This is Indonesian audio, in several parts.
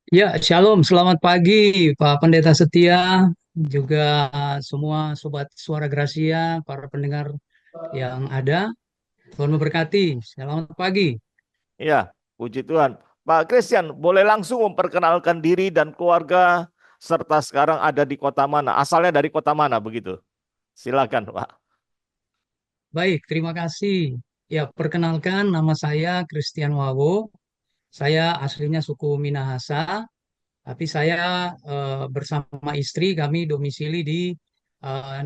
Ya, Shalom, selamat pagi Pak Pendeta Setia, juga semua Sobat Suara Gracia, para pendengar yang ada. Tuhan memberkati, selamat pagi. Ya, puji Tuhan. Pak Christian, boleh langsung memperkenalkan diri dan keluarga serta sekarang ada di kota mana? Asalnya dari kota mana begitu? Silakan, Pak. Baik, terima kasih. Ya, perkenalkan nama saya Christian Wawo. Saya aslinya suku Minahasa, tapi saya bersama istri kami domisili di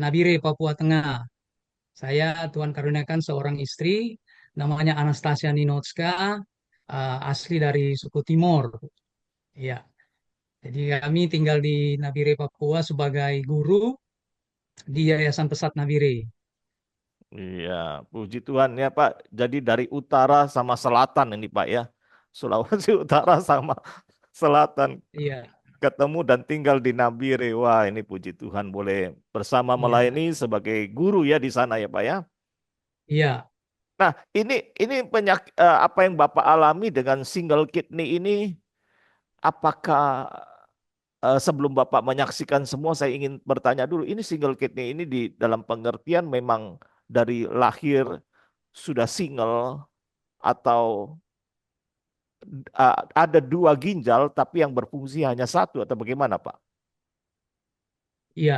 Nabire, Papua Tengah. Saya Tuhan karuniakan seorang istri, namanya Anastasia Ninotska, asli dari suku Timor. Ya, jadi kami tinggal di Nabire, Papua sebagai guru di Yayasan Pesat Nabire. Iya, puji Tuhan ya Pak. Jadi dari utara sama selatan ini Pak ya. Sulawesi Utara sama selatan Iya, ketemu dan tinggal di Nabire. Wah, ini puji Tuhan boleh bersama iya, melayani sebagai guru ya di sana ya Pak ya. iya, Nah, ini apa yang Bapak alami dengan single kidney ini. Apakah sebelum Bapak menyaksikan semua, saya ingin bertanya dulu, ini single kidney ini di dalam pengertian memang dari lahir sudah single atau ada dua ginjal tapi yang berfungsi hanya satu atau bagaimana, Pak? iya.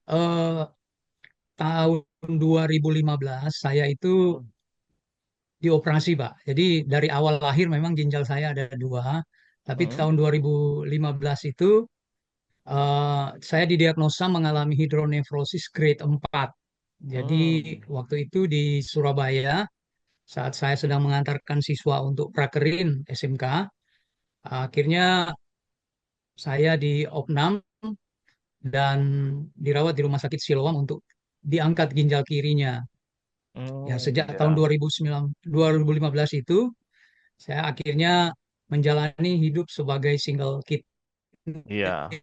Eh, tahun 2015 saya itu dioperasi, Pak. Jadi dari awal lahir memang ginjal saya ada dua, tapi Hmm. tahun 2015 itu saya didiagnosa mengalami hidronefrosis grade 4. Jadi Hmm. waktu itu di Surabaya saat saya sedang mengantarkan siswa untuk prakerin SMK, akhirnya saya di opnam dan dirawat di Rumah Sakit Siloam untuk diangkat ginjal kirinya. Ya, Hmm, sejak tahun ya, 2009, 2015 itu saya akhirnya menjalani hidup sebagai single kid. iya,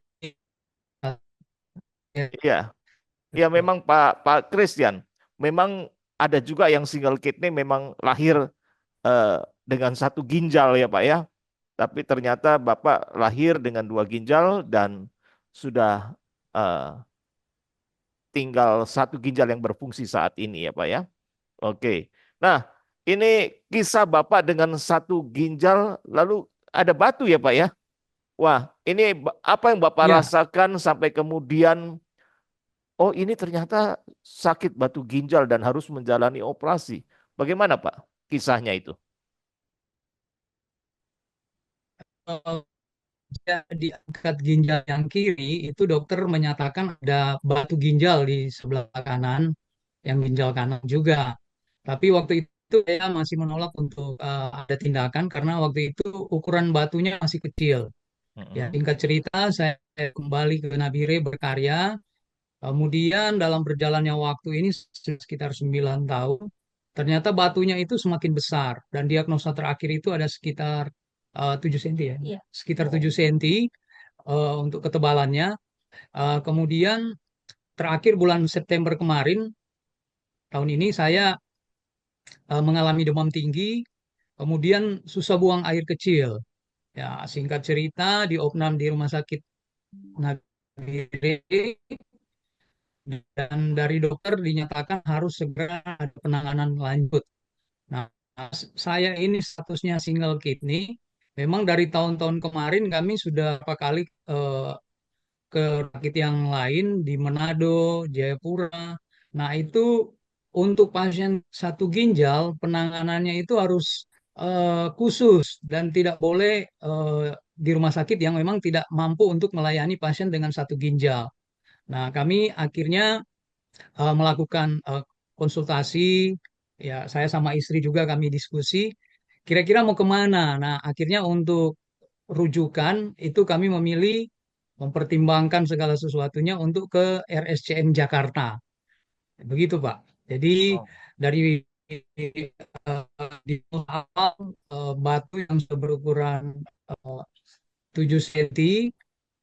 iya, ya memang Pak Christian, memang ada juga yang single kidney memang lahir eh, dengan satu ginjal ya Pak ya. Tapi ternyata Bapak lahir dengan dua ginjal dan sudah eh, tinggal satu ginjal yang berfungsi saat ini ya Pak ya. Oke. Nah, ini kisah Bapak dengan satu ginjal lalu ada batu ya Pak ya. Wah, ini apa yang Bapak Ya, rasakan sampai kemudian oh ini ternyata sakit batu ginjal dan harus menjalani operasi. Bagaimana Pak kisahnya itu? eh, saya diangkat ginjal yang kiri, itu dokter menyatakan ada batu ginjal di sebelah kanan, yang ginjal kanan juga. Tapi waktu itu saya masih menolak untuk ada tindakan karena waktu itu ukuran batunya masih kecil. Ya, Mm-mm. singkat cerita, saya kembali ke Nabire berkarya. Kemudian dalam berjalannya waktu ini sekitar 9 tahun, ternyata batunya itu semakin besar dan diagnosa terakhir itu ada sekitar 7 cm ya. Iya. Sekitar 7 Oh. cm untuk ketebalannya. Kemudian terakhir bulan September kemarin tahun ini saya mengalami demam tinggi, kemudian susah buang air kecil. Ya, singkat cerita di opnam di Rumah Sakit Nagire dan dari dokter dinyatakan harus segera ada penanganan lanjut. Nah, saya ini statusnya single kidney. Memang dari tahun-tahun kemarin kami sudah beberapa kali ke sakit yang lain di Manado, Jayapura. Nah, itu untuk pasien satu ginjal penanganannya itu harus khusus dan tidak boleh di rumah sakit yang memang tidak mampu untuk melayani pasien dengan satu ginjal. Nah, kami akhirnya melakukan konsultasi, ya saya sama istri juga kami diskusi, kira-kira mau kemana. Nah, akhirnya untuk rujukan itu kami memilih mempertimbangkan segala sesuatunya untuk ke RSCM Jakarta. Begitu, Pak. Jadi Oh. dari di awal batu yang sudah berukuran eh, 7 cm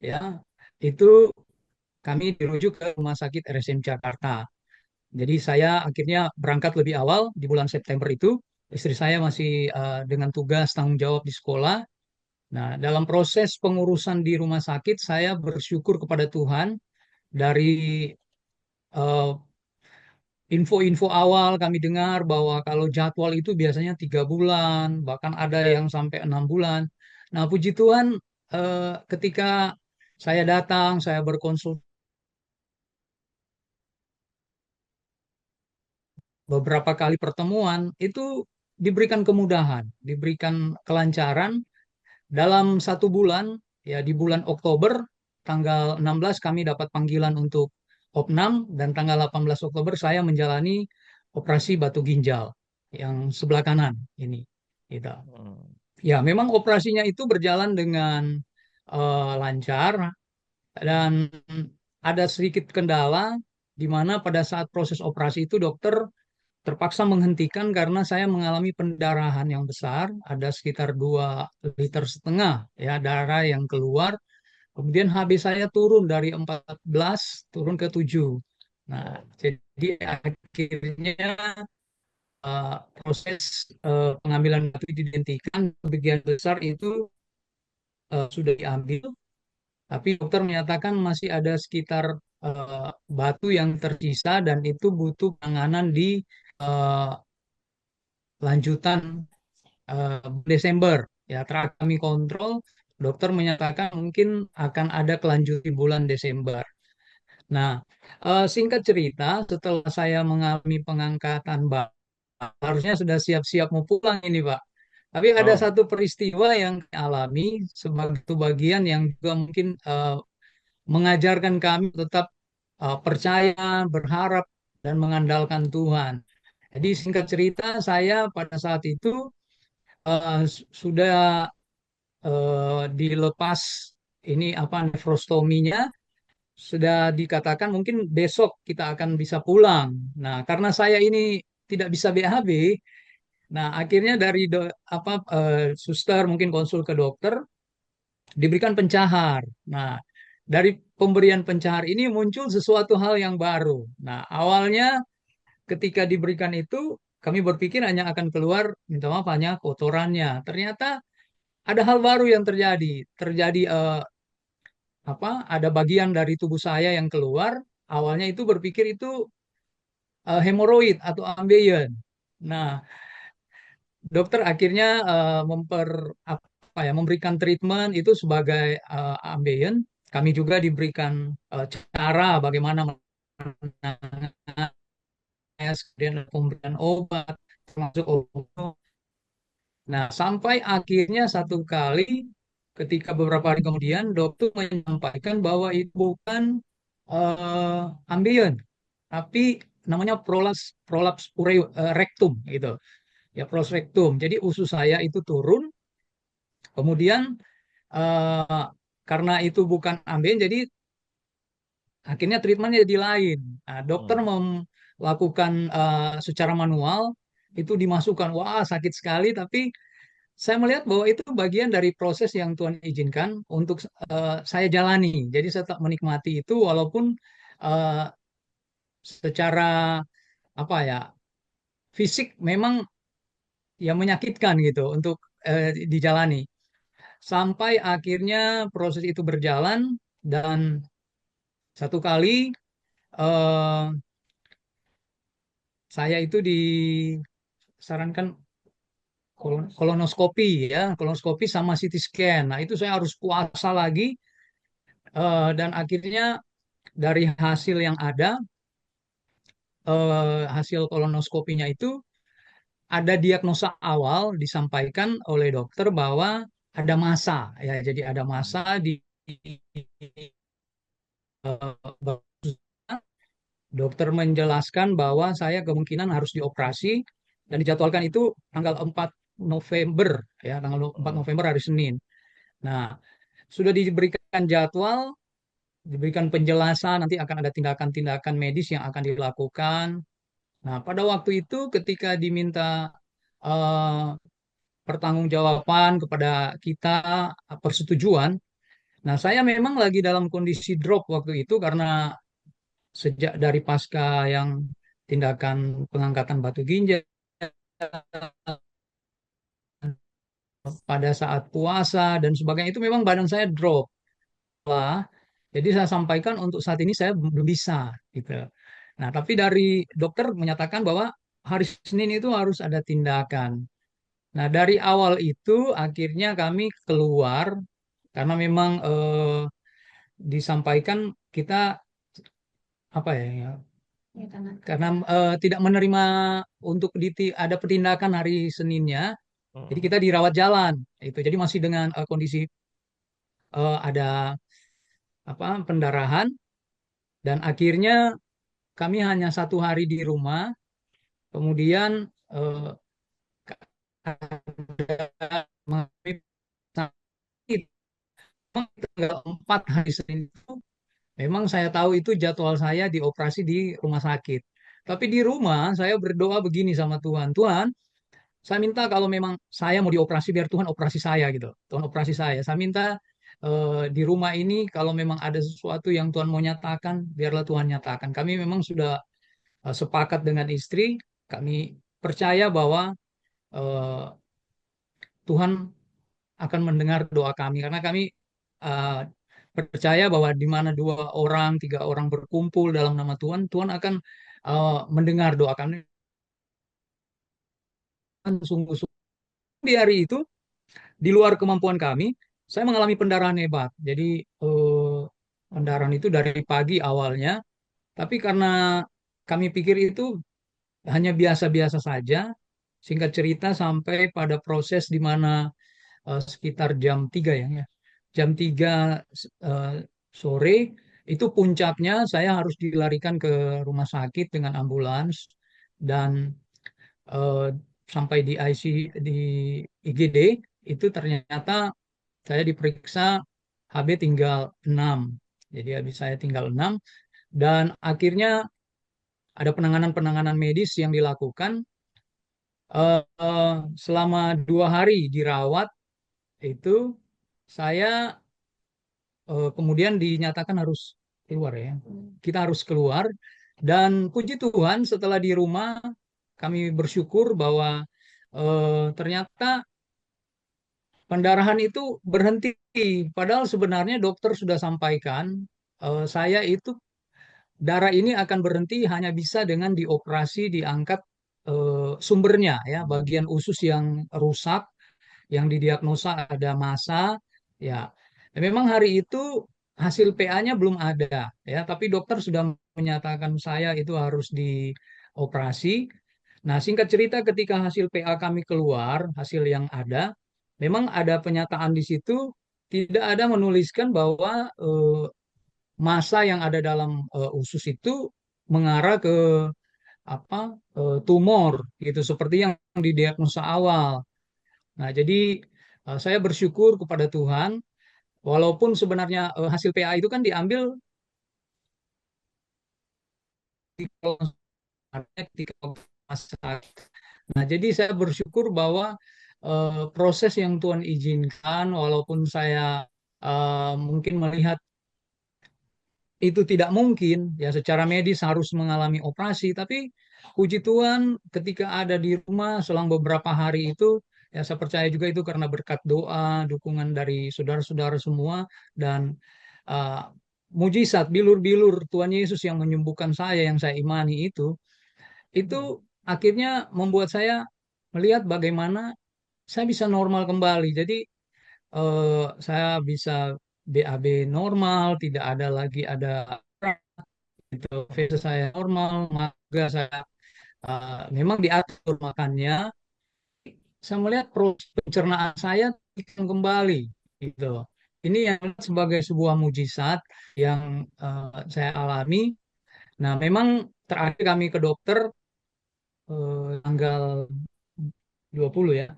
ya itu kami dirujuk ke Rumah Sakit RSCM Jakarta. Jadi saya akhirnya berangkat lebih awal di bulan September itu. Istri saya masih dengan tugas tanggung jawab di sekolah. Nah, dalam proses pengurusan di rumah sakit, saya bersyukur kepada Tuhan dari eh, info-info awal kami dengar bahwa kalau jadwal itu biasanya 3 bulan, bahkan ada yang sampai 6 bulan. Nah, puji Tuhan, ketika saya datang, saya berkonsul beberapa kali pertemuan, itu diberikan kemudahan, diberikan kelancaran dalam 1 bulan, ya di bulan Oktober, tanggal 16 kami dapat panggilan untuk opnam, dan tanggal 18 Oktober saya menjalani operasi batu ginjal yang sebelah kanan ini. Gitu. Hmm. Ya, memang operasinya itu berjalan dengan lancar dan ada sedikit kendala di mana pada saat proses operasi itu dokter terpaksa menghentikan karena saya mengalami pendarahan yang besar, ada sekitar 2,5 liter ya darah yang keluar. Kemudian HB saya turun dari 14 turun ke 7. Nah, Oh. jadi akhirnya proses pengambilan batu dihentikan, sebagian besar itu sudah diambil, tapi dokter menyatakan masih ada sekitar batu yang tersisa dan itu butuh penanganan di eh, lanjutan Desember. Ya, terakhir kami kontrol, dokter menyatakan mungkin akan ada kelanjut di bulan Desember. Nah, singkat cerita, setelah saya mengalami pengangkatan harusnya sudah siap-siap mau pulang ini, Pak. Tapi ada Oh. satu peristiwa yang kami alami sebagai satu bagian yang juga mungkin mengajarkan kami tetap percaya, berharap, dan mengandalkan Tuhan. Jadi singkat cerita, saya pada saat itu sudah dilepas ini apa nefrostominya, sudah dikatakan mungkin besok kita akan bisa pulang. Nah, karena saya ini tidak bisa BAB, nah akhirnya dari suster mungkin konsul ke dokter diberikan pencahar. Nah, dari pemberian pencahar ini muncul sesuatu hal yang baru. Nah, awalnya ketika diberikan itu kami berpikir hanya akan keluar, minta maaf, hanya kotorannya. Ternyata ada hal baru yang terjadi. Terjadi ada bagian dari tubuh saya yang keluar. Awalnya itu berpikir itu hemoroid atau ambeien. Nah, dokter akhirnya memberikan treatment itu sebagai ambeien. Kami juga diberikan cara bagaimana menangani, kemudian pemberian obat, termasuk obat. Nah, sampai akhirnya satu kali ketika beberapa hari kemudian dokter menyampaikan bahwa itu bukan ambien, tapi namanya prolaps rectum gitu. Ya, prolaps rectum. Jadi usus saya itu turun, kemudian eh, karena itu bukan ambien, jadi akhirnya treatmentnya jadi lain. Nah, dokter Hmm. melakukan secara manual itu dimasukkan, wah sakit sekali, tapi saya melihat bahwa itu bagian dari proses yang Tuhan izinkan untuk saya jalani. Jadi saya tak menikmati itu walaupun eh, secara apa ya fisik memang ya menyakitkan gitu untuk dijalani. Sampai akhirnya proses itu berjalan dan satu kali eh, saya itu disarankan kolonoskopi ya, kolonoskopi sama CT scan. Nah, itu saya harus puasa lagi dan akhirnya dari hasil yang ada, hasil kolonoskopinya itu ada diagnosa awal disampaikan oleh dokter bahwa ada massa ya, jadi ada massa di dokter menjelaskan bahwa saya kemungkinan harus dioperasi dan dijadwalkan itu tanggal 4 November ya, tanggal 4 Hmm. November hari Senin. Nah, sudah diberikan jadwal, diberikan penjelasan nanti akan ada tindakan-tindakan medis yang akan dilakukan. Nah, pada waktu itu ketika diminta eh, pertanggungjawaban kepada kita, persetujuan. Nah, saya memang lagi dalam kondisi drop waktu itu karena sejak dari pasca yang tindakan pengangkatan batu ginjal, pada saat puasa dan sebagainya itu memang badan saya drop lah. Jadi saya sampaikan untuk saat ini saya belum bisa gitu. Nah, tapi dari dokter menyatakan bahwa hari Senin itu harus ada tindakan. Nah, dari awal itu akhirnya kami keluar karena memang disampaikan kita apa ya, karena tidak menerima untuk ada penindakan hari Seninnya, jadi Mm. kita dirawat jalan itu. Jadi masih dengan kondisi ada apa pendarahan dan akhirnya kami hanya 1 hari di rumah. Kemudian sakit. Tanggal 4 hari Senin itu memang saya tahu itu jadwal saya dioperasi di rumah sakit. Tapi di rumah saya berdoa begini sama Tuhan. Tuhan, saya minta kalau memang saya mau dioperasi biar Tuhan operasi saya gitu. Tuhan operasi saya. Saya minta di rumah ini kalau memang ada sesuatu yang Tuhan mau nyatakan, biarlah Tuhan nyatakan. Kami memang sudah sepakat dengan istri. Kami percaya bahwa eh, Tuhan akan mendengar doa kami karena kami uh, percaya bahwa di mana 2 orang, 3 orang berkumpul dalam nama Tuhan, Tuhan akan mendengar doa kami sungguh-sungguh. Di hari itu, di luar kemampuan kami, saya mengalami pendarahan hebat. Jadi pendarahan itu dari pagi awalnya, tapi karena kami pikir itu hanya biasa-biasa saja, singkat cerita sampai pada proses di mana sekitar jam 3 ya, ya. Jam 3 eh, sore itu puncaknya saya harus dilarikan ke rumah sakit dengan ambulans dan eh, sampai di IC di IGD itu ternyata saya diperiksa HB tinggal 6. Jadi habis saya tinggal 6 dan akhirnya ada penanganan-penanganan medis yang dilakukan selama 2 hari dirawat itu saya kemudian dinyatakan harus keluar ya. Kita harus keluar dan puji Tuhan setelah di rumah kami bersyukur bahwa ternyata pendarahan itu berhenti. Padahal sebenarnya dokter sudah sampaikan saya itu darah ini akan berhenti hanya bisa dengan dioperasi diangkat sumbernya ya bagian usus yang rusak yang didiagnosa ada massa ya. Memang hari itu hasil PA-nya belum ada ya, tapi dokter sudah menyatakan saya itu harus dioperasi. Nah, singkat cerita ketika hasil PA kami keluar, hasil yang ada, memang ada penyataan di situ tidak ada menuliskan bahwa massa yang ada dalam usus itu mengarah ke apa tumor gitu seperti yang didiagnosa awal. Nah, jadi saya bersyukur kepada Tuhan, walaupun sebenarnya hasil PA itu kan diambil ketika masa. Nah, jadi saya bersyukur bahwa proses yang Tuhan izinkan, walaupun saya mungkin melihat itu tidak mungkin, ya secara medis harus mengalami operasi, tapi puji Tuhan ketika ada di rumah selang beberapa hari itu, ya saya percaya juga itu karena berkat doa, dukungan dari saudara-saudara semua, dan uh, mujizat, bilur-bilur Tuhan Yesus yang menyembuhkan saya, yang saya imani itu akhirnya membuat saya melihat bagaimana saya bisa normal kembali. Jadi saya bisa BAB normal, tidak ada lagi ada itu fase saya normal, maka saya memang diatur makannya. Saya melihat proses pencernaan saya kembali gitu. Ini yang sebagai sebuah mujizat yang saya alami. Nah, memang terakhir kami ke dokter tanggal 20 ya.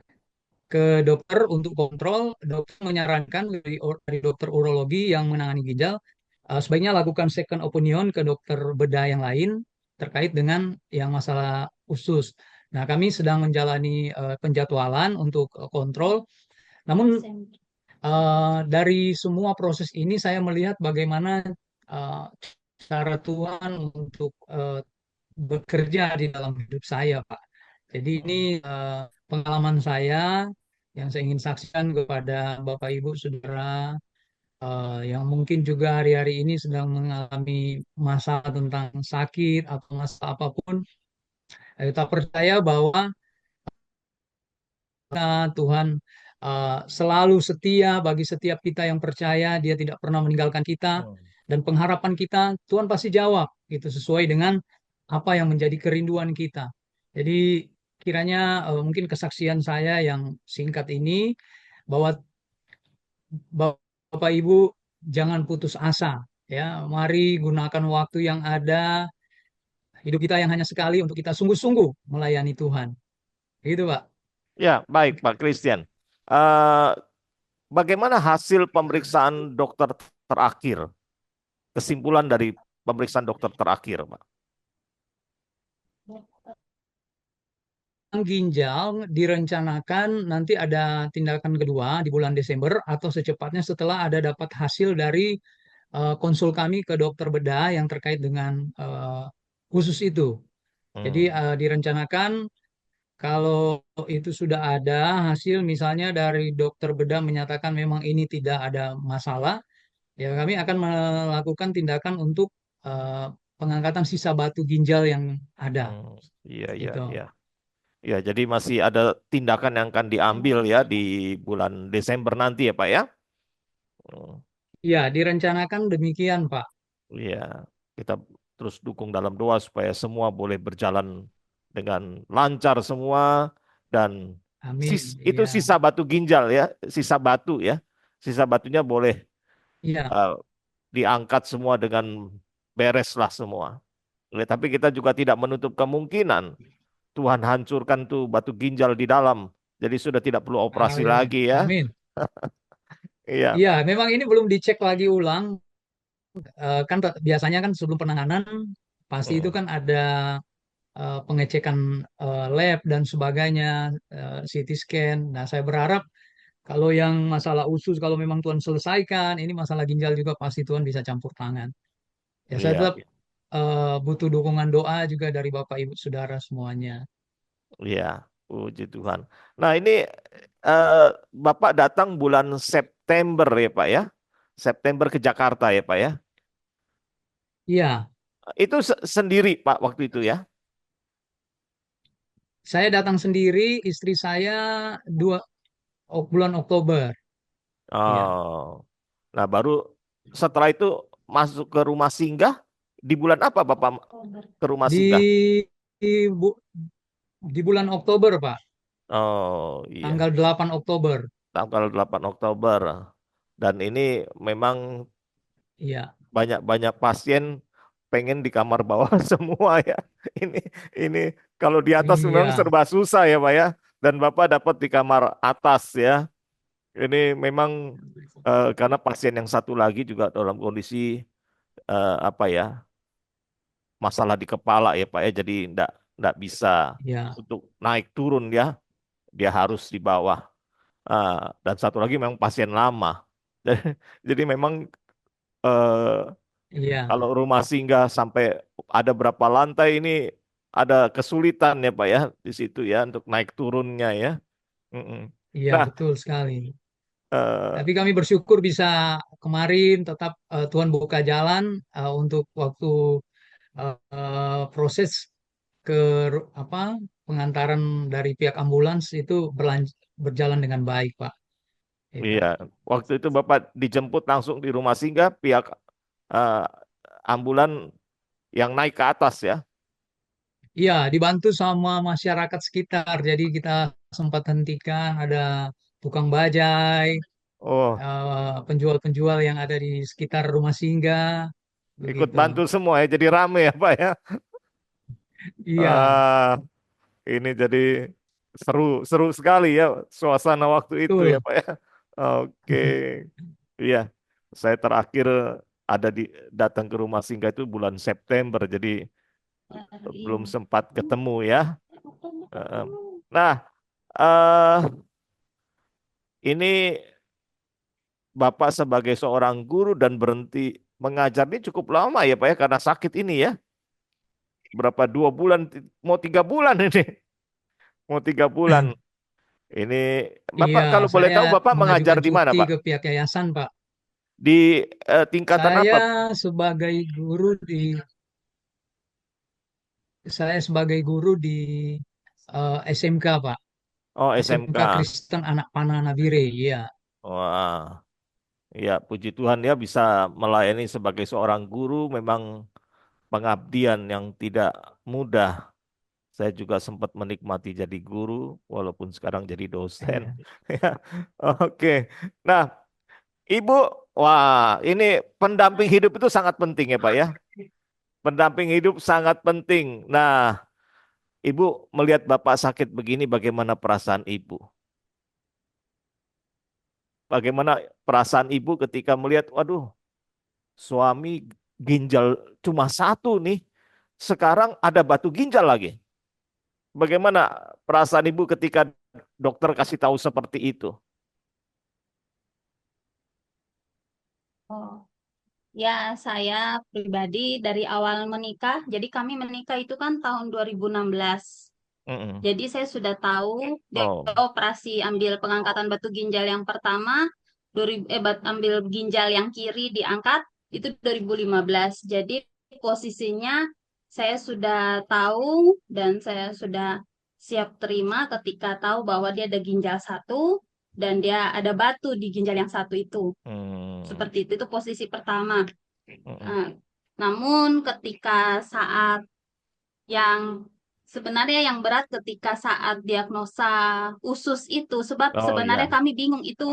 Ke dokter untuk kontrol, dokter menyarankan dari dokter urologi yang menangani ginjal, sebaiknya lakukan second opinion ke dokter bedah yang lain terkait dengan yang masalah usus. Nah, kami sedang menjalani penjadwalan untuk kontrol. Namun dari semua proses ini saya melihat bagaimana uh, cara Tuhan untuk bekerja di dalam hidup saya, Pak. Jadi ini pengalaman saya yang saya ingin saksikan kepada Bapak Ibu Saudara yang mungkin juga hari-hari ini sedang mengalami masalah tentang sakit atau masalah apapun. Kita percaya bahwa Tuhan selalu setia bagi setiap kita yang percaya. Dia tidak pernah meninggalkan kita, Hmm. dan pengharapan kita Tuhan pasti jawab gitu sesuai dengan apa yang menjadi kerinduan kita. Jadi kiranya mungkin kesaksian saya yang singkat ini bahwa Bapak Ibu jangan putus asa, ya. Mari gunakan waktu yang ada, hidup kita yang hanya sekali, untuk kita sungguh-sungguh melayani Tuhan. Gitu, Pak. Ya, baik Pak Christian. Eh, Bagaimana hasil pemeriksaan dokter terakhir? Kesimpulan dari pemeriksaan dokter terakhir, Pak. Ginjal direncanakan nanti ada tindakan kedua di bulan Desember atau secepatnya setelah ada dapat hasil dari konsul kami ke dokter bedah yang terkait dengan khusus itu. Jadi Hmm. direncanakan kalau itu sudah ada hasil, misalnya dari dokter bedah menyatakan memang ini tidak ada masalah, ya kami akan melakukan tindakan untuk eh, pengangkatan sisa batu ginjal yang ada. Hmm. Iya, iya, Gitu. iya. Ya, jadi masih ada tindakan yang akan diambil ya di bulan Desember nanti ya, Pak ya. Hmm. Ya, direncanakan demikian, Pak. Iya, kita terus dukung dalam doa supaya semua boleh berjalan dengan lancar semua dan Amin. itu Iya, sisa batu ginjal ya, sisa batu ya. Sisa batunya boleh iya, eh, diangkat semua dengan bereslah semua. Tapi kita juga tidak menutup kemungkinan Tuhan hancurkan tuh batu ginjal di dalam. Jadi sudah tidak perlu operasi amin, lagi ya. amin. Iya. Iya, memang ini belum dicek lagi ulang. Kan biasanya kan sebelum penanganan pasti itu Hmm. kan ada pengecekan lab dan sebagainya, CT scan. Nah, saya berharap kalau yang masalah usus, kalau memang Tuhan selesaikan, ini masalah ginjal juga pasti Tuhan bisa campur tangan. Ya, saya Iya, tetap butuh dukungan doa juga dari Bapak Ibu Saudara semuanya. iya. Puji Tuhan. Nah, ini eh, Bapak datang bulan September ya, Pak ya. September ke Jakarta ya, Pak ya. Iya, Itu sendiri, Pak, waktu itu ya. saya datang sendiri, istri saya bulan Oktober. Iya. Oh. Nah, baru setelah itu masuk ke rumah singgah di bulan apa Bapak ke rumah singgah? Di, bu- di bulan Oktober, Pak. Oh, iya. Tanggal 8 Oktober. Tanggal 8 Oktober. Dan ini memang Iya. banyak-banyak pasien pengen di kamar bawah semua ya. Ini ini kalau di atas memang Iya. serba susah ya, Pak ya. Dan Bapak dapat di kamar atas ya. Ini memang karena pasien yang satu lagi juga dalam kondisi apa ya, masalah di kepala ya Pak ya. Jadi enggak bisa Iya. untuk naik turun ya. Dia harus di bawah. Dan satu lagi memang pasien lama. Jadi memang eh, Iya. kalau rumah singgah sampai ada berapa lantai ini ada kesulitan ya Pak ya di situ ya untuk naik turunnya ya. Mm-mm. Iya, Nah, betul sekali. eh, Tapi kami bersyukur bisa kemarin tetap Tuhan buka jalan untuk waktu proses ke apa pengantaran dari pihak ambulans itu berjalan dengan baik, Pak. Itu. iya, waktu itu Bapak dijemput langsung di rumah singgah pihak eh, ambulan yang naik ke atas ya. Iya, dibantu sama masyarakat sekitar. Jadi kita sempat hentikan, ada tukang bajai, Oh, penjual-penjual yang ada di sekitar rumah singgah, ikut begitu. bantu semua ya, jadi rame ya Pak ya. Iya, Ah, ini jadi seru seru sekali ya suasana waktu itu ya betul. Pak ya. Oke, iya. Saya terakhir ada datang ke rumah singgah itu bulan September, jadi belum sempat ketemu ya. Eh, Nah, eh ini Bapak sebagai seorang guru dan berhenti mengajar ini cukup lama ya Pak ya karena sakit ini ya. Berapa 2 bulan, mau 3 bulan ini, mau 3 bulan. Ini Iya, Bapak kalau boleh saya tahu Bapak mengajar mengajukan di mana, cuti Pak? ke pihak yayasan, Pak. Di tingkatan Saya apa? sebagai guru di saya sebagai guru di SMK, Pak. Oh, SMK SMK. Kristen Anak Panah Nabire, iya. Wah, ya puji Tuhan ya bisa melayani sebagai seorang guru memang pengabdian yang tidak mudah. Saya juga sempat menikmati jadi guru walaupun sekarang jadi dosen. Iya. Ya, oke. Nah, Ibu, wah, ini pendamping hidup itu sangat penting ya, Pak ya. Pendamping hidup sangat penting. Nah, Ibu melihat Bapak sakit begini, bagaimana perasaan Ibu? Bagaimana perasaan Ibu ketika melihat, waduh, suami ginjal cuma satu nih, sekarang ada batu ginjal lagi. Bagaimana perasaan Ibu ketika dokter kasih tahu seperti itu? Oh, ya, saya pribadi dari awal menikah, jadi kami menikah itu kan tahun 2016. Mm-mm. Jadi saya sudah tahu dia Oh, operasi ambil pengangkatan batu ginjal yang pertama, 2000, ambil ginjal yang kiri diangkat itu 2015. Jadi posisinya saya sudah tahu dan saya sudah siap terima ketika tahu bahwa dia ada ginjal satu dan dia ada batu di ginjal yang satu itu. hmm, Seperti itu posisi pertama. mm-mm. Nah, namun ketika saat yang sebenarnya yang berat ketika saat diagnosa usus itu, sebab Oh sebenarnya ya. kami bingung itu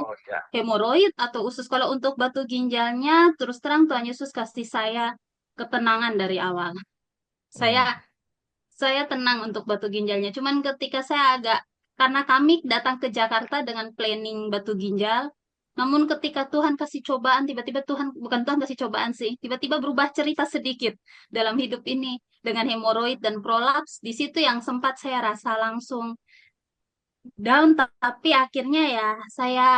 hemoroid atau usus. Kalau untuk batu ginjalnya, terus terang Tuhan Yesus kasih saya ketenangan dari awal. Hmm. Saya tenang untuk batu ginjalnya. Cuman ketika saya agak, karena kami datang ke Jakarta dengan planning batu ginjal, namun ketika Tuhan kasih cobaan, tiba-tiba Tuhan, bukan Tuhan kasih cobaan sih, tiba-tiba berubah cerita sedikit dalam hidup ini dengan hemoroid dan prolaps. Di situ yang sempat saya rasa langsung down, tapi akhirnya ya saya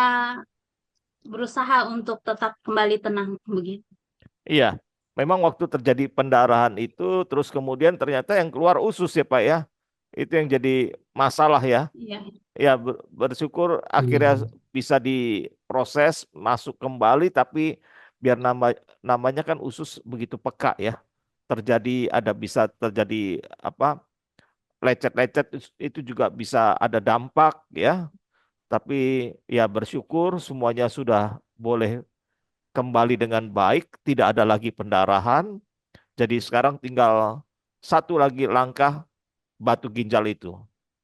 berusaha untuk tetap kembali tenang begitu. Iya, memang waktu terjadi pendarahan itu, terus kemudian ternyata yang keluar usus ya Pak ya. Itu yang jadi masalah ya. Iya, Ya bersyukur akhirnya Iya. bisa diproses masuk kembali, tapi biar namanya kan usus begitu peka ya. Terjadi ada bisa terjadi apa lecet-lecet itu juga bisa ada dampak ya. Tapi ya bersyukur semuanya sudah boleh kembali dengan baik, tidak ada lagi pendarahan. Jadi sekarang tinggal satu lagi langkah batu ginjal itu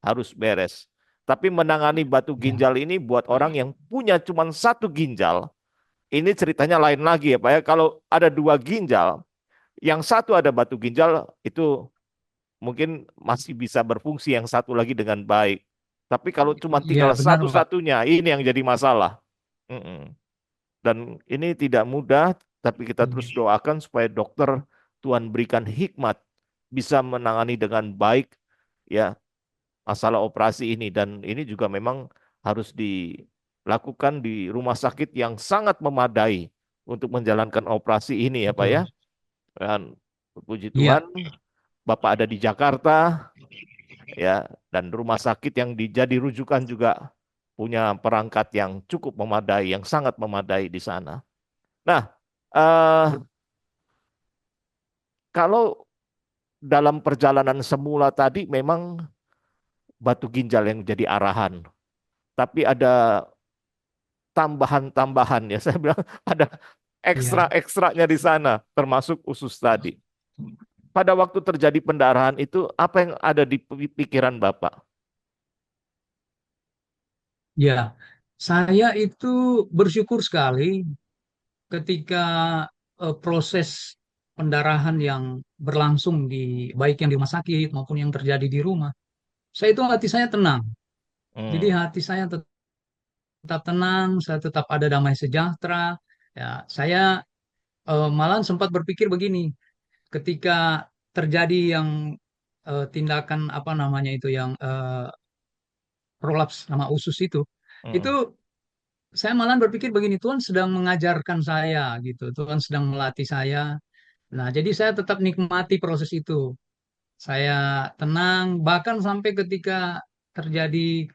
harus beres. Tapi menangani batu Iya. ginjal ini buat orang yang punya cuma satu ginjal, ini ceritanya lain lagi ya Pak ya. Kalau ada dua ginjal, yang satu ada batu ginjal itu mungkin masih bisa berfungsi yang satu lagi dengan baik. Tapi kalau cuma Iya, tinggal benar, Pak. satu-satunya, ini yang jadi masalah. Mm-mm. Dan ini tidak mudah, tapi kita terus Iya. doakan supaya dokter Tuhan berikan hikmat bisa menangani dengan baik ya masalah operasi ini. Dan ini juga memang harus dilakukan di rumah sakit yang sangat memadai untuk menjalankan operasi ini ya Pak ya. Betul. Dan puji Iya. Tuhan Bapak ada di Jakarta ya, dan rumah sakit yang dijadi rujukan juga punya perangkat yang cukup memadai, yang sangat memadai di sana. Nah, eh, kalau dalam perjalanan semula tadi memang batu ginjal yang jadi arahan, tapi ada tambahan-tambahan ya, saya bilang ada Iya. ekstra-ekstranya di sana, termasuk usus tadi. Pada waktu terjadi pendarahan itu, apa yang ada di pikiran Bapak? Ya, saya itu bersyukur sekali ketika proses pendarahan yang berlangsung di baik yang di rumah sakit maupun yang terjadi di rumah. Saya itu hati saya tenang. Jadi Hmm, hati saya tetap tenang, saya tetap ada damai sejahtera. Ya, saya malahan sempat berpikir begini, ketika terjadi yang tindakan apa namanya itu yang prolaps nama usus itu hmm, saya malahan berpikir begini, Tuhan sedang mengajarkan saya gitu, Tuhan sedang melatih saya. Nah, jadi saya tetap nikmati proses itu. Saya tenang, bahkan sampai ketika terjadi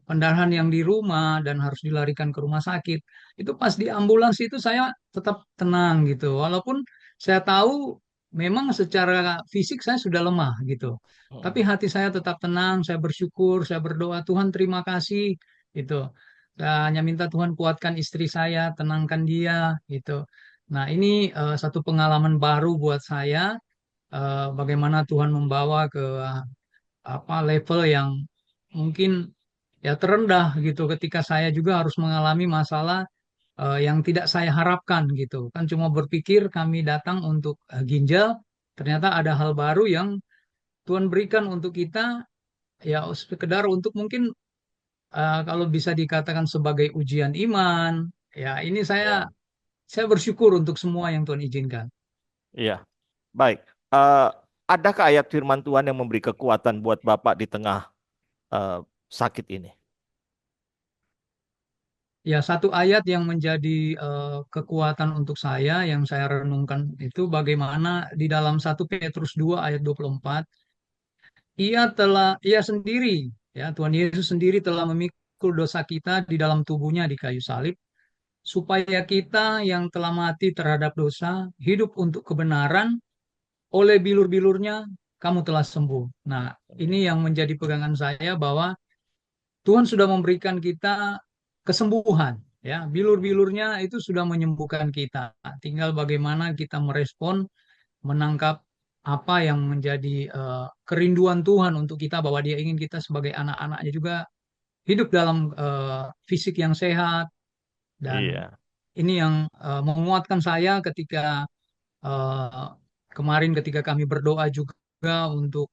pendarahan yang di rumah dan harus dilarikan ke rumah sakit, itu pas di ambulans itu saya tetap tenang gitu. Walaupun saya tahu memang secara fisik saya sudah lemah gitu. Tapi Mm. hati saya tetap tenang, saya bersyukur, saya berdoa, Tuhan terima kasih gitu. Saya hanya minta Tuhan kuatkan istri saya, tenangkan dia gitu. Nah, ini satu pengalaman baru buat saya, bagaimana Tuhan membawa ke apa level yang mungkin ya terendah gitu, ketika saya juga harus mengalami masalah yang tidak saya harapkan gitu. Kan cuma berpikir kami datang untuk ginjal, ternyata ada hal baru yang Tuhan berikan untuk kita, ya sekedar untuk mungkin kalau bisa dikatakan sebagai ujian iman. Ya ini Ya, saya bersyukur untuk semua yang Tuhan izinkan. iya. Baik. Eh, adakah ayat firman Tuhan yang memberi kekuatan buat Bapak di tengah eh, sakit ini? Ya, satu ayat yang menjadi kekuatan untuk saya, yang saya renungkan itu bagaimana di dalam 1 Petrus 2 ayat 24, ia sendiri, ya Tuhan Yesus sendiri telah memikul dosa kita di dalam tubuhnya di kayu salib, supaya kita yang telah mati terhadap dosa, hidup untuk kebenaran, oleh bilur-bilurnya kamu telah sembuh. Nah, ini yang menjadi pegangan saya bahwa Tuhan sudah memberikan kita kesembuhan, ya. Bilur-bilurnya itu sudah menyembuhkan kita. Tinggal bagaimana kita merespon, menangkap apa yang menjadi kerinduan Tuhan untuk kita, bahwa Dia ingin kita sebagai anak-anaknya juga hidup dalam fisik yang sehat, dan Iya. ini yang menguatkan saya ketika eh, kemarin ketika kami berdoa juga untuk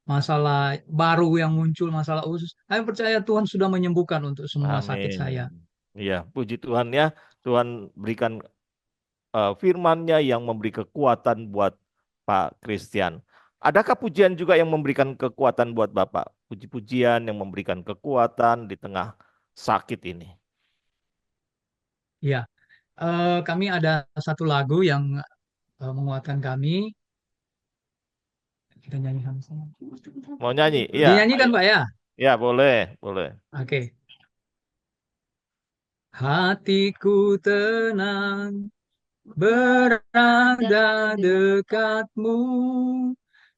masalah baru yang muncul, masalah usus. Saya percaya Tuhan sudah menyembuhkan untuk semua sakit Amin. saya. Iya, puji Tuhan ya. Tuhan berikan firman-Nya yang memberi kekuatan buat Pak Christian. Adakah pujian juga yang memberikan kekuatan buat Bapak? Puji-pujian yang memberikan kekuatan di tengah sakit ini. Ya, kami ada satu lagu yang menguatkan kami. Kita nyanyi sama-sama. Mau nyanyi? Iya, Dinyanyikan, ayo. Pak ya? Ya, boleh, boleh. Oke. Hatiku tenang berada dekatmu.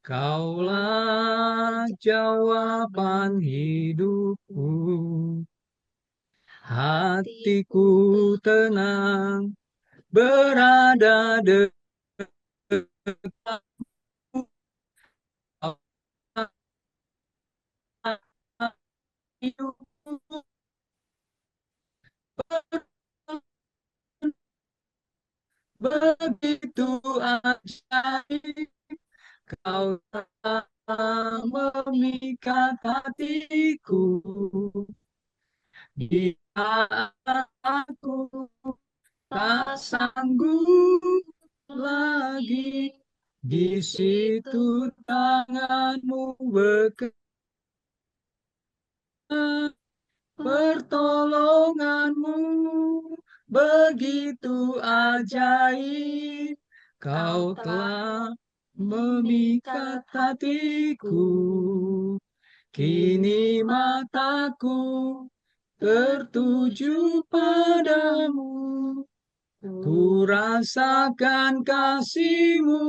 Kaulah jawaban hidupku. Hatiku tenang berada dekatmu. Kaulah hidupku. Begitu ajaib kau telah memikat hatiku. Di aku tak sanggup lagi, di situ tanganmu bekerja, pertolonganmu begitu ajaib. Kau telah memikat hatiku. Kini mataku tertuju padamu. Ku rasakan kasih-Mu,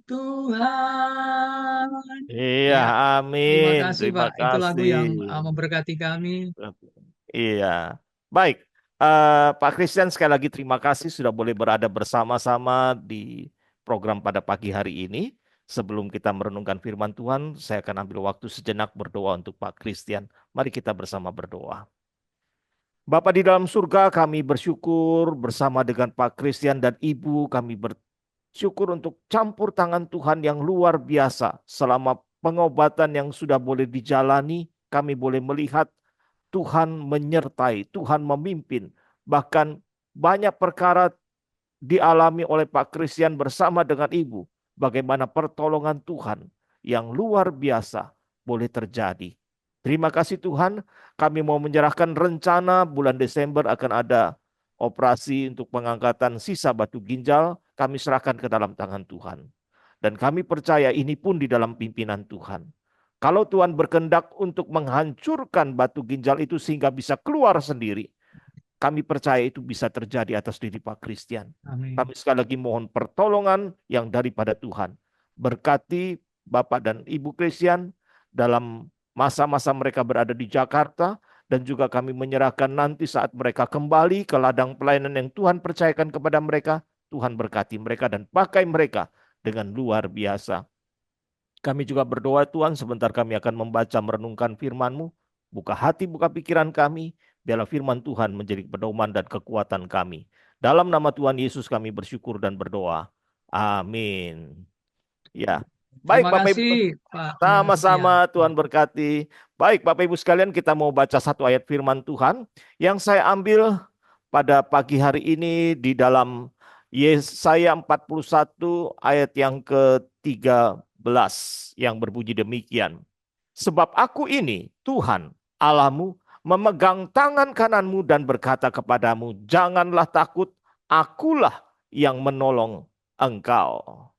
Tuhan. Iya, Ya, terima amin. kasih Terima Pak. Itu lagu kasih. yang memberkati kami. Iya. Baik, Pak Christian sekali lagi terima kasih sudah boleh berada bersama-sama di program pada pagi hari ini. Sebelum kita merenungkan firman Tuhan, saya akan ambil waktu sejenak berdoa untuk Pak Christian. Mari kita bersama berdoa. Bapa di dalam surga, kami bersyukur bersama dengan Pak Christian dan Ibu, kami bersyukur untuk campur tangan Tuhan yang luar biasa. Selama pengobatan yang sudah boleh dijalani, kami boleh melihat Tuhan menyertai, Tuhan memimpin. Bahkan banyak perkara dialami oleh Pak Christian bersama dengan Ibu. Bagaimana pertolongan Tuhan yang luar biasa boleh terjadi. Terima kasih Tuhan, kami mau menyerahkan rencana bulan Desember akan ada operasi untuk pengangkatan sisa batu ginjal, kami serahkan ke dalam tangan Tuhan. Dan kami percaya ini pun di dalam pimpinan Tuhan. Kalau Tuhan berkehendak untuk menghancurkan batu ginjal itu sehingga bisa keluar sendiri, kami percaya itu bisa terjadi atas diri Pak Christian. Amin. Kami sekali lagi mohon pertolongan yang daripada Tuhan. Berkati Bapak dan Ibu Christian dalam masa-masa mereka berada di Jakarta, dan juga kami menyerahkan nanti saat mereka kembali ke ladang pelayanan yang Tuhan percayakan kepada mereka. Tuhan berkati mereka dan pakai mereka dengan luar biasa. Kami juga berdoa Tuhan, sebentar kami akan membaca merenungkan firman-Mu. Buka hati, buka pikiran kami. Biarlah firman Tuhan menjadi pedoman dan kekuatan kami. Dalam nama Tuhan Yesus kami bersyukur dan berdoa. Amin. Ya, baik Terima Bapak Ibu. kasih Pak Christian. Sama-sama, Tuhan berkati. Baik Bapak Ibu sekalian, kita mau baca satu ayat firman Tuhan yang saya ambil pada pagi hari ini di dalam Yesaya 41 ayat yang ke-13 yang berbunyi demikian. Sebab aku ini, Tuhan Allahmu, memegang tangan kananmu dan berkata kepadamu, janganlah takut, akulah yang menolong engkau.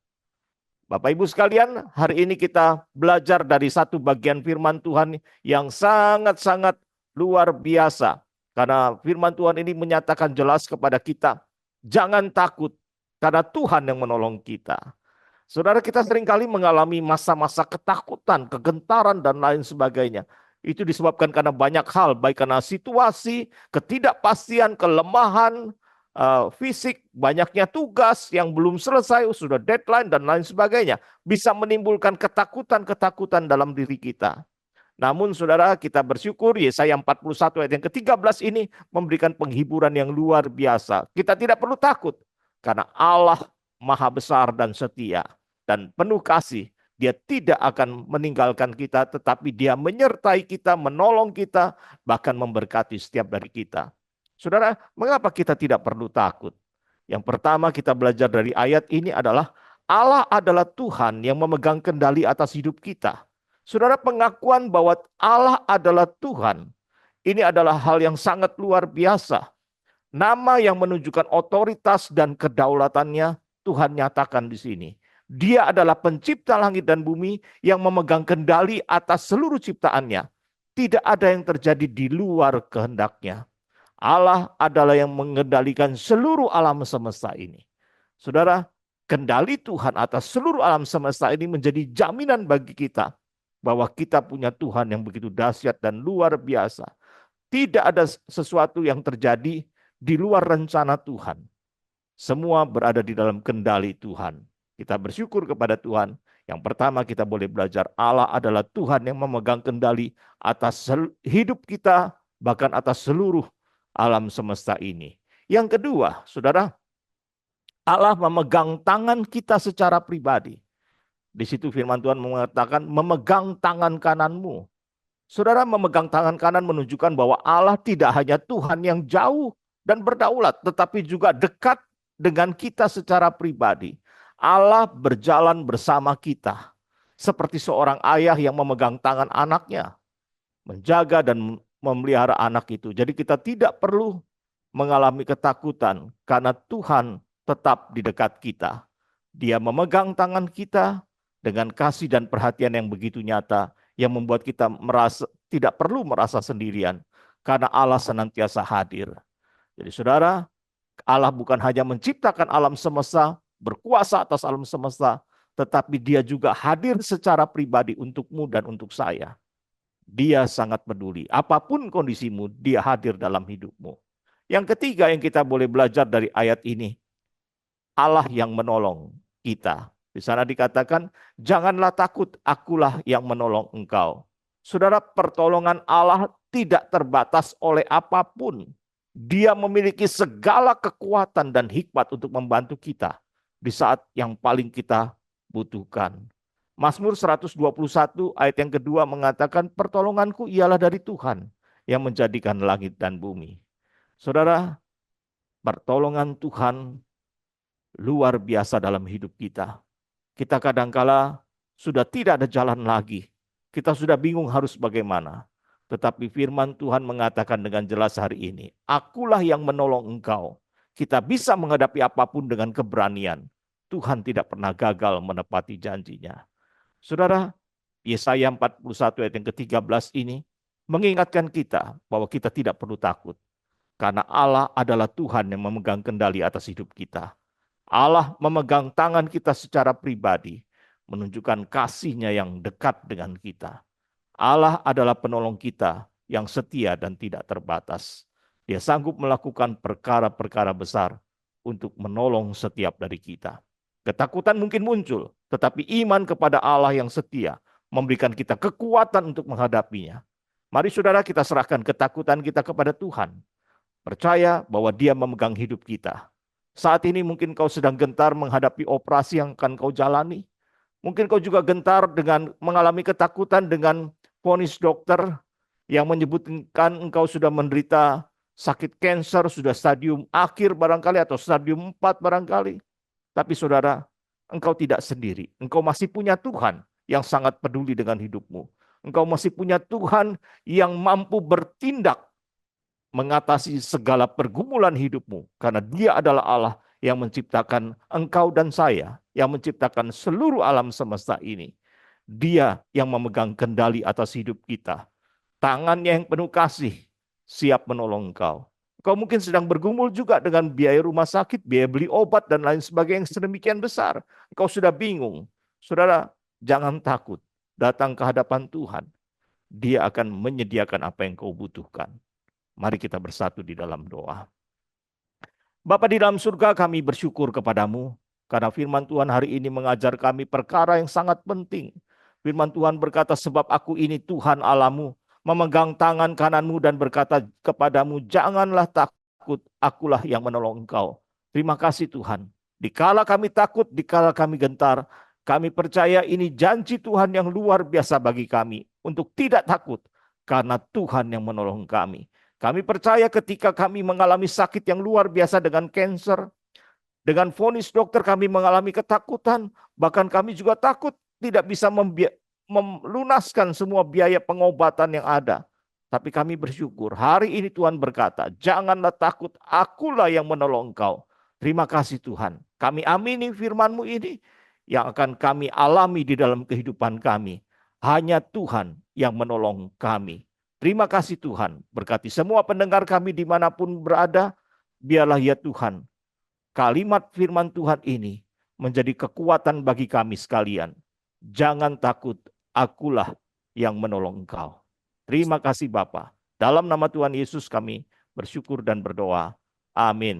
Bapak Ibu sekalian, hari ini kita belajar dari satu bagian firman Tuhan yang sangat-sangat luar biasa. Karena firman Tuhan ini menyatakan jelas kepada kita, jangan takut karena Tuhan yang menolong kita. Saudara, kita seringkali mengalami masa-masa ketakutan, kegentaran, dan lain sebagainya. Itu disebabkan karena banyak hal, baik karena situasi, ketidakpastian, kelemahan, fisik, banyaknya tugas yang belum selesai, sudah deadline, dan lain sebagainya. Bisa menimbulkan ketakutan-ketakutan dalam diri kita. Namun saudara, kita bersyukur Yesaya 41 ayat yang ke-13 ini memberikan penghiburan yang luar biasa. Kita tidak perlu takut, karena Allah Maha Besar dan setia dan penuh kasih. Dia tidak akan meninggalkan kita, tetapi Dia menyertai kita, menolong kita, bahkan memberkati setiap dari kita. Saudara, mengapa kita tidak perlu takut? Yang pertama kita belajar dari ayat ini adalah Allah adalah Tuhan yang memegang kendali atas hidup kita. Saudara, pengakuan bahwa Allah adalah Tuhan, ini adalah hal yang sangat luar biasa. Nama yang menunjukkan otoritas dan kedaulatannya Tuhan nyatakan di sini. Dia adalah pencipta langit dan bumi yang memegang kendali atas seluruh ciptaannya. Tidak ada yang terjadi di luar kehendaknya. Allah adalah yang mengendalikan seluruh alam semesta ini. Saudara, kendali Tuhan atas seluruh alam semesta ini menjadi jaminan bagi kita bahwa kita punya Tuhan yang begitu dahsyat dan luar biasa. Tidak ada sesuatu yang terjadi di luar rencana Tuhan. Semua berada di dalam kendali Tuhan. Kita bersyukur kepada Tuhan. Yang pertama kita boleh belajar Allah adalah Tuhan yang memegang kendali atas hidup kita, bahkan atas seluruh alam semesta ini. Yang kedua, saudara, Allah memegang tangan kita secara pribadi. Di situ firman Tuhan mengatakan memegang tangan kananmu. Saudara, memegang tangan kanan menunjukkan bahwa Allah tidak hanya Tuhan yang jauh dan berdaulat, tetapi juga dekat dengan kita secara pribadi. Allah berjalan bersama kita, seperti seorang ayah yang memegang tangan anaknya, menjaga dan memelihara anak itu. Jadi kita tidak perlu mengalami ketakutan karena Tuhan tetap di dekat kita. Dia memegang tangan kita dengan kasih dan perhatian yang begitu nyata, yang membuat kita merasa tidak perlu merasa sendirian karena Allah senantiasa hadir. Jadi saudara, Allah bukan hanya menciptakan alam semesta, berkuasa atas alam semesta, tetapi Dia juga hadir secara pribadi untukmu dan untuk saya. Dia sangat peduli. Apapun kondisimu, Dia hadir dalam hidupmu. Yang ketiga yang kita boleh belajar dari ayat ini, Allah yang menolong kita. Di sana dikatakan, janganlah takut, akulah yang menolong engkau. Saudara, pertolongan Allah tidak terbatas oleh apapun. Dia memiliki segala kekuatan dan hikmat untuk membantu kita di saat yang paling kita butuhkan. Mazmur 121 ayat yang kedua mengatakan, pertolonganku ialah dari Tuhan yang menjadikan langit dan bumi. Saudara, pertolongan Tuhan luar biasa dalam hidup kita. Kita kadangkala sudah tidak ada jalan lagi. Kita sudah bingung harus bagaimana. Tetapi firman Tuhan mengatakan dengan jelas hari ini, akulah yang menolong engkau. Kita bisa menghadapi apapun dengan keberanian. Tuhan tidak pernah gagal menepati janjinya. Saudara, Yesaya 41 ayat yang ke-13 ini mengingatkan kita bahwa kita tidak perlu takut. Karena Allah adalah Tuhan yang memegang kendali atas hidup kita. Allah memegang tangan kita secara pribadi, menunjukkan kasih-Nya yang dekat dengan kita. Allah adalah penolong kita yang setia dan tidak terbatas. Dia sanggup melakukan perkara-perkara besar untuk menolong setiap dari kita. Ketakutan mungkin muncul, tetapi iman kepada Allah yang setia memberikan kita kekuatan untuk menghadapinya. Mari saudara, kita serahkan ketakutan kita kepada Tuhan. Percaya bahwa Dia memegang hidup kita. Saat ini mungkin kau sedang gentar menghadapi operasi yang akan kau jalani. Mungkin kau juga gentar dengan mengalami ketakutan dengan vonis dokter yang menyebutkan engkau sudah menderita sakit kanker, sudah stadium akhir barangkali atau stadium 4 barangkali. Tapi saudara, engkau tidak sendiri. Engkau masih punya Tuhan yang sangat peduli dengan hidupmu. Engkau masih punya Tuhan yang mampu bertindak mengatasi segala pergumulan hidupmu. Karena Dia adalah Allah yang menciptakan engkau dan saya, yang menciptakan seluruh alam semesta ini. Dia yang memegang kendali atas hidup kita. Tangannya yang penuh kasih, siap menolong engkau. Kau mungkin sedang bergumul juga dengan biaya rumah sakit, biaya beli obat, dan lain sebagainya yang sedemikian besar. Engkau sudah bingung. Saudara, jangan takut. Datang ke hadapan Tuhan. Dia akan menyediakan apa yang kau butuhkan. Mari kita bersatu di dalam doa. Bapa di dalam surga, kami bersyukur kepadamu. Karena firman Tuhan hari ini mengajar kami perkara yang sangat penting. Firman Tuhan berkata, sebab aku ini Tuhan Allahmu, memegang tangan kananmu dan berkata kepadamu, janganlah takut, akulah yang menolong engkau. Terima kasih Tuhan. Dikala kami takut, dikala kami gentar, kami percaya ini janji Tuhan yang luar biasa bagi kami untuk tidak takut, karena Tuhan yang menolong kami. Kami percaya ketika kami mengalami sakit yang luar biasa dengan kanker, dengan vonis dokter kami mengalami ketakutan, bahkan kami juga takut tidak bisa melunaskan semua biaya pengobatan yang ada. Tapi kami bersyukur, hari ini Tuhan berkata, janganlah takut, akulah yang menolong engkau. Terima kasih Tuhan. Kami amini firman-Mu ini yang akan kami alami di dalam kehidupan kami. Hanya Tuhan yang menolong kami. Terima kasih Tuhan. Berkati semua pendengar kami dimanapun berada. Biarlah ya Tuhan, kalimat firman Tuhan ini menjadi kekuatan bagi kami sekalian. Jangan takut, akulah yang menolong engkau. Terima kasih Bapa. Dalam nama Tuhan Yesus kami bersyukur dan berdoa. Amin.